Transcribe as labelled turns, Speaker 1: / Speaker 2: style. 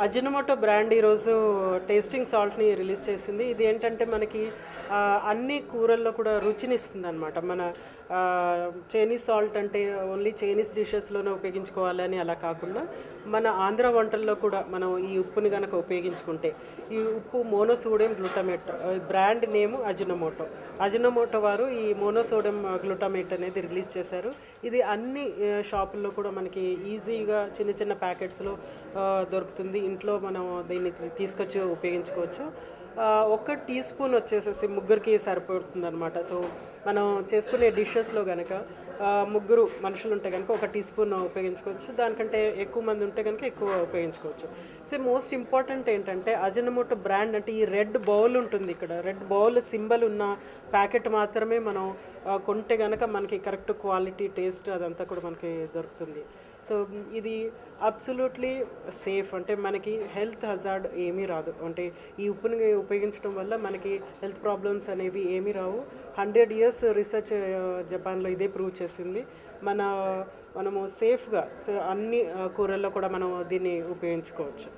Speaker 1: Ajinomoto brand ఈరోజు tasting సాల్ట్ని release చేసింది. ఇది ఏంటంటే మనకి అన్ని కూరల్లో కూడా రుచినిస్తుంది అనమాట. మన చైనీస్ సాల్ట్ అంటే ఓన్లీ చైనీస్ డిషెస్లోనే ఉపయోగించుకోవాలని అలా కాకుండా మన ఆంధ్ర వంటల్లో కూడా మనం ఈ ఉప్పుని కనుక ఉపయోగించుకుంటే, ఈ ఉప్పు monosodium glutamate, brand name Ajinomoto. Ajinomoto వారు ఈ మోనోసోడియం గ్లూటామేట్ అనేది రిలీజ్ చేశారు. ఇది అన్ని షాపుల్లో కూడా మనకి ఈజీగా చిన్న చిన్న ప్యాకెట్స్లో దొరుకుతుంది. ఇంట్లో మనం దీన్ని తీసుకొచ్చి ఉపయోగించుకోవచ్చు. ఒక టీ స్పూన్ వచ్చేసేసి ముగ్గురికి సరిపోతుంది అనమాట. సో మనం చేసుకునే డిషెస్లో కనుక ముగ్గురు మనుషులు ఉంటే కనుక ఒక టీ స్పూన్ ఉపయోగించుకోవచ్చు. దానికంటే ఎక్కువ మంది ఉంటే కనుక ఎక్కువ ఉపయోగించుకోవచ్చు. అయితే మోస్ట్ ఇంపార్టెంట్ ఏంటంటే అజినోమోటో బ్రాండ్ అంటే ఈ రెడ్ బౌల్ ఉంటుంది, ఇక్కడ రెడ్ బౌల్ సింబల్ ఉన్న ప్యాకెట్ మాత్రమే మనం కొంటే కనుక మనకి కరెక్ట్ క్వాలిటీ, టేస్ట్ అదంతా కూడా మనకి దొరుకుతుంది. సో ఇది అబ్సల్యూట్లీ సేఫ్, అంటే మనకి హెల్త్ హజార్డ్ ఏమీ రాదు. అంటే ఈ ఉప్పుని ఉపయోగించడం వల్ల మనకి హెల్త్ ప్రాబ్లమ్స్ అనేవి ఏమీ రావు. 100 years రీసెర్చ్ జపాన్లో ఇదే ప్రూవ్ చేసింది. మనము సేఫ్గా అన్ని కూరల్లో కూడా మనం దీన్ని ఉపయోగించుకోవచ్చు.